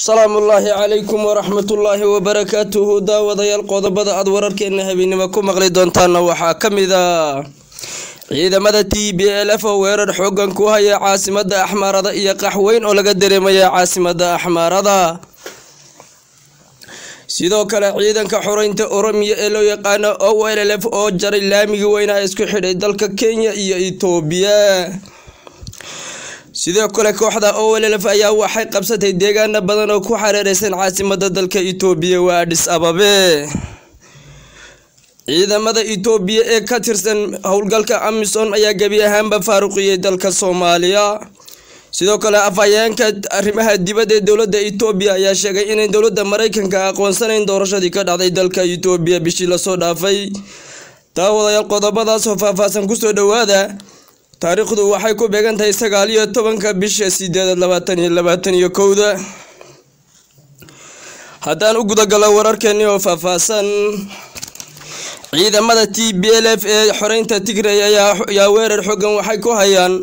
السلام الله عليكم ورحمة الله وبركاته. داوديال qodobada aad wararkeena habeenimo ku maqli doontaan waxa kamida ciidamada TPLF oo weerar xooggan ku haya caasimada Axmaarada iyo qaxweyn oo laga dareemayo caasimada Axmaarada. sidoo kale ciidanka xoreynta Oromiya ee loo yaqaan OLF oo jaray laamiga weyn ee isku xidhay dalka Kenya iyo Itoobiya. sidoo kale kooxda OLF ayaa waxay qabsatay deegaano badan oo ku xareeraysan caasimada dalka Itoobiya waa Addis Ababa. ciidamada Itoobiya ee ka tirsan howlgalka AMISOM ayaa gabi ahaanba faaruqiyay dalka Soomaaliya. sidoo kale afayeenka arrimaha dibadda ee dawladda Itoobiya ayaa sheegay in dawladda Mareykanka aqoonsanayn doorashadii ka dhacday dalka Itoobiya bishii la soo dhaafay. daawadayaal qodobadaas oo faahfaahsan ku soo dhawaada. taariikhdu waxay ku beegan tahay 19 bisha 8 2021. haddaan u gudagalo wararkeeni oo faahfaahsan. ciidamada TPLF ee xoreynta Tigray ayaa weerar xooggan waxay ku hayaan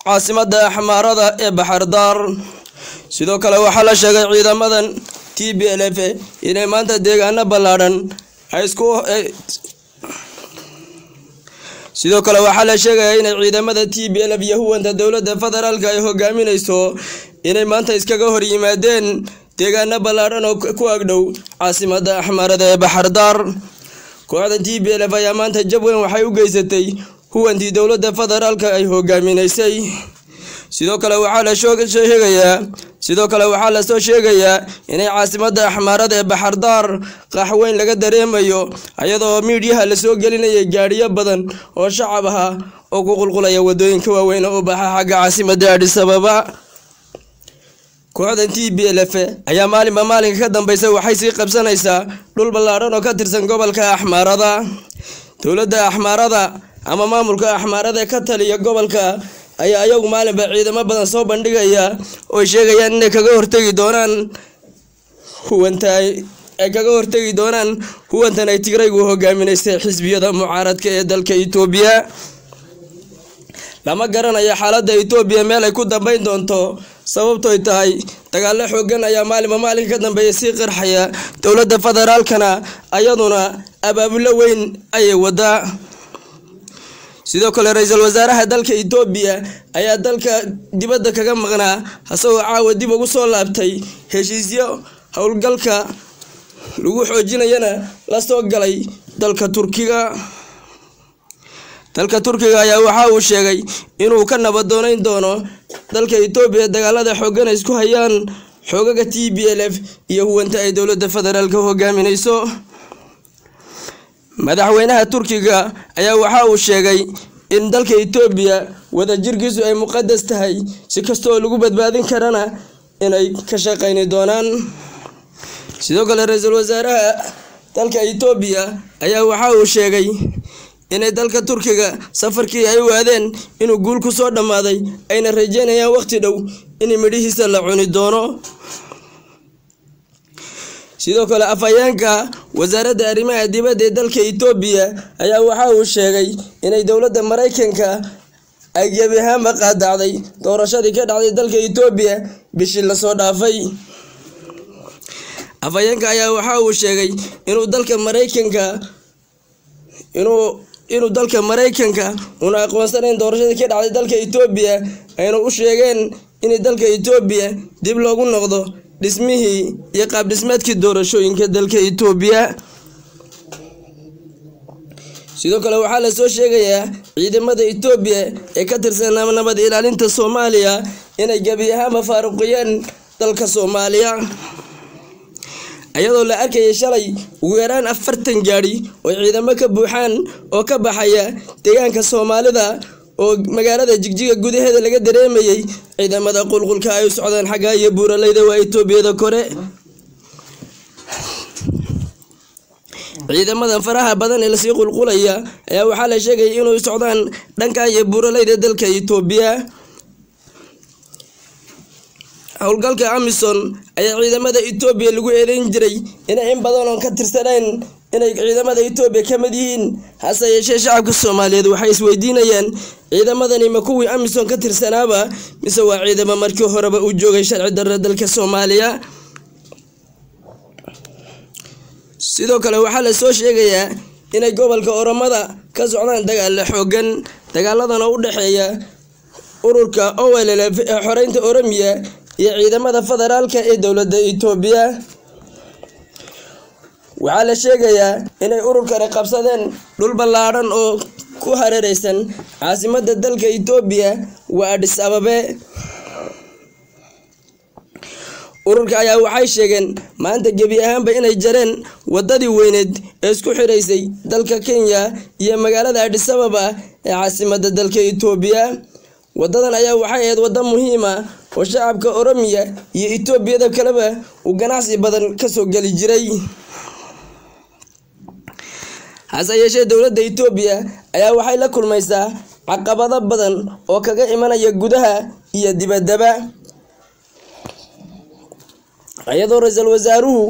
caasimada Axmaarada ee Baxardaar. sidoo kale waxaa la sheegay ciidamadan TPLF inay maanta deegaano ballaaran ay isku sidoo kale waxaa la sheegay in ciidamada TPLF iyo huwanta dawladda federaalka ay hogaaminayso inay maanta iskaga hor yimaadeen deegaano ballaaran oo ku agdhow caasimada Axmaarada ee Baxardaar. kooxda TPLF ayaa maanta jab weyn waxay u geysatay huwantii dawladda federaalka ay hogaaminaysay. sidoo kale waxaa la soo sheegayaa inay caasimada Axmaarada ee Baxardaar qaxweyn laga dareemayo iyadoo miidiyaha la soo gelinayay gaariyo badan oo shacab ah oo ku qulqulaya wadooyinka waaweyn oo baxa xagga caasimada Addis Ababa. kooxda TPLF ayaa maalinka ka dambeysay waxay sii qabsanaysaa dhul ballaaran oo ka tirsan gobolka Axmaarada. dawladda Axmaarada ama maamulka Axmaarada ka taliya gobolka ayaa ayagu maalinba ciidamo badan soo bandhigaya oo sheegayaan inay kaga hortagi doonaan huwantan ay Tigraygu hogaaminaysay xisbiyada mucaaradka ee dalka Itoobiya. lama garanayo xaaladda Itoobiya meel ay ku dambeyn doonto sababtoo tahay dagaalo xooggan ayaa maalinka ka dambeeyay si qarxaya dawladda federaalkana ayaduna abaabulo weyn ay wadaa. sidoo kale ra'iisul wasaaraha dalka Itoobiya ayaa dalka dibadda kaga maqnaa asagoo caawa dib ugu soo laabtay heshiisyo howlgalka lagu xoojinayana la soo galay dalka Turkiga. dalka Turkiga ayaa waxa uu sheegay inuu ka nabadoonayn doono dalka Itoobiya dagaalada xooggan ay isku hayaan xoogaga TPLF iyo huwanta ay dawladda federaalka hogaaminayso. madaxweynaha Turkiga ayaa waxa uu sheegay in dalka Itoobiya wadajirkiisu ay muqadas tahay si kastoo lagu badbaadin karana inay ka shaqeyn doonaan. sidoo kale ra'iisul wasaaraha dalka Itoobiya ayaa waxa uu sheegay inay dalka Turkiga safarkii ay waadeen inuu guul ku soo dhamaaday ayna rajeynayaan waqti dhow in midhihiisa la cuni doono. sidoo kale afayeenka wasaaradda arrimaha dibadda ee dalka Itoobiya ayaa waxa uu sheegay inay dawladda Mareykanka ay gabi ahaanba qaadacday doorashadii ka dhacday dalka Itoobiya bishii la soo dhaafay. afayeenka ayaa waxa uu sheegay inuu dalka Mareykanka una aqoonsanayn doorashadii ka dhacday dalka Itoobiya ayna u sheegeen in dalka Itoobiya dib loogu noqdo dhismihii iyo qaab dhismeedkii doorashooyinka dalka Itoobiya. sidoo kale waxaa la soo sheegayaa ciidamada Itoobiya ee ka tirsan nabad ilaalinta Soomaaliya inay gabi ahaanba faaruqiyeen dalka Soomaaliya. ayadoo la arkayay shalay ugu yaraan 40 gaari oo ciidamo ka buuxaan oo ka baxaya deegaanka Soomaalida oo magaalada Jigjiga gudaheeda laga dareemayay ciidamada qulqulka ay u socdaan xagga iyo buuraleyda waa Itoobiyada kore. ciidamadan faraha badan ee la sii qulqulaya ayaa waxaa la sheegay inuu socdaan dhanka iyo buuraleyda dalka Itoobiya. howlgalka AMISOM ayaa ciidamada Itoobiya lagu eedeyn jiray inay in badan oo ka tirsaneen inay ciidamada Itoobiya ka mid yihiin hase yeeshee shacabka Soomaaliyeed waxay isweydiinayaan ciidamadani ma kuwii AMISOM ka tirsanaaba mise waa ciidamo markii horeba u joogay sharci darro dalka Soomaaliya. sidoo kale waxaa la soo sheegayaa inay gobolka Oromada ka socdaan dagaal xooggan dagaaladana u dhaxeeya ururka OLLF ee xoreynta Oromiya iyo ciidamada federaalka ee dowladda Itoobiya. waxaa la sheegayaa inay ururkani qabsadeen dhul ballaaran oo ku hareeraysan caasimadda dalka Itoobiya waa Addis Ababa. ururka ayaa waxay sheegeen maanta gebi ahaanba inay jareen wadadii weyneed ee isku xiraysay dalka Kenya iyo magaalada Addis Ababa ee caasimadda dalka Itoobiya. wadadan ayaa waxay ahayd wada muhiim ah oo shacabka Oromiya iyo Itoobiyada kaleba uu ganacsi badan ka soo gali jiray. hase yeeshee dowladda Itoobiya ayaa waxay la kulmaysaa caqabado badan oo kaga imanaya gudaha iyo dibaddaba, iyadoo ra'iisul wasaaruhu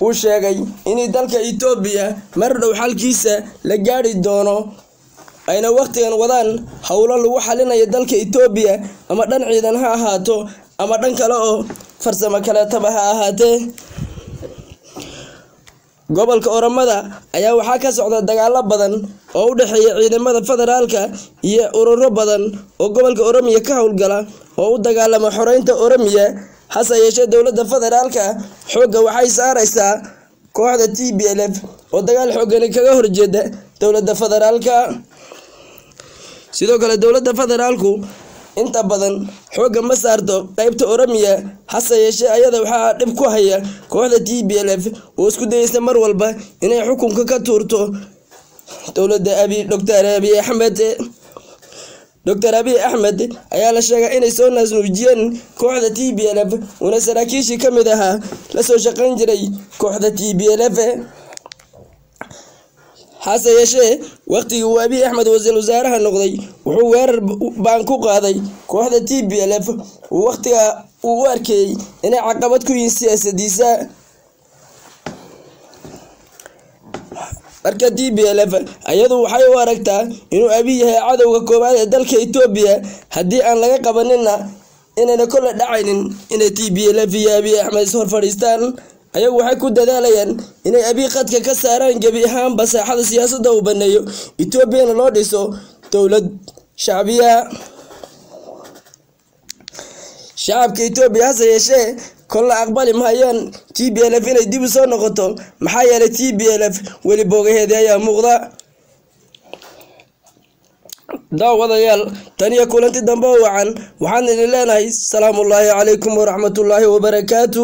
uu sheegay in dalka Itoobiya mar dhow xalkiisa la gaari doono ayna waqtigan wadaan howlo lagu xalinayo dalka Itoobiya ama dhan ciidan ha ahaato ama dhan kale oo farsamo kale taba ha ahaatee. gobolka Oromada ayaa waxaa ka socda dagaalo badan oo u dhaxeeya ciidamada federaalka iyo ururo badan oo gobolka Oromiya ka howlgala oo u dagaalama xoreynta Oromiya. hase yeeshee dowladda federaalka xoogga waxay saaraysaa kooxda TPLF oo dagaal xooggan kaga horjeeda dowladda federaalka. sidoo kale dowladda federaalku inta badan xoogga ma saarto qaybta Oromiya, hase yeeshee ayada waxaa dhib ku haya kooxda TPLF oo isku dayaysa mar walba inay xukunka ka tuurto dowladda Dr. Abiy Ahmed ayaa la sheegay inay soo naasnuujiyeen kooxda TPLF una saraakiishii ka mid ahaa la soo shaqayn jiray kooxda TPLF. hase yeeshee waqtigii uu Abiy Ahmed wasiir wasaaraha noqday wuxuu weerar baan ku qaaday kooxda TPLF waqtiga uu u arkay inay caqabad ku yihiin siyaasadiisa. marka TPLF ayadu waxay u aragtaa inuu Abiy yahay cadowga koowaad ee dalka Itoobiya haddii aan laga qabanina inayna kala dhacaynin inay TPLF iyo Abiy Ahmed hor fadhiistaan. ayagu waxay ku dadaalayaan inay Abiy qadka ka saaraan gebi ahaanba saaxada siyaasadda uu baneeyo Itoobiyana loo dhiso dowlad shacbiya. shacabka Itoobiya hase yeeshee kolla aqbali maayaan TPLF inay dib u soo noqoto, maxaa yeelay TPLF weli boogaheeda ayaa muuqda. daawadayaal tan iyo kulanti dambe wacan waxaan idin leenahay salaamullaahi calaykum waraxmatullaahi wabarakaatu.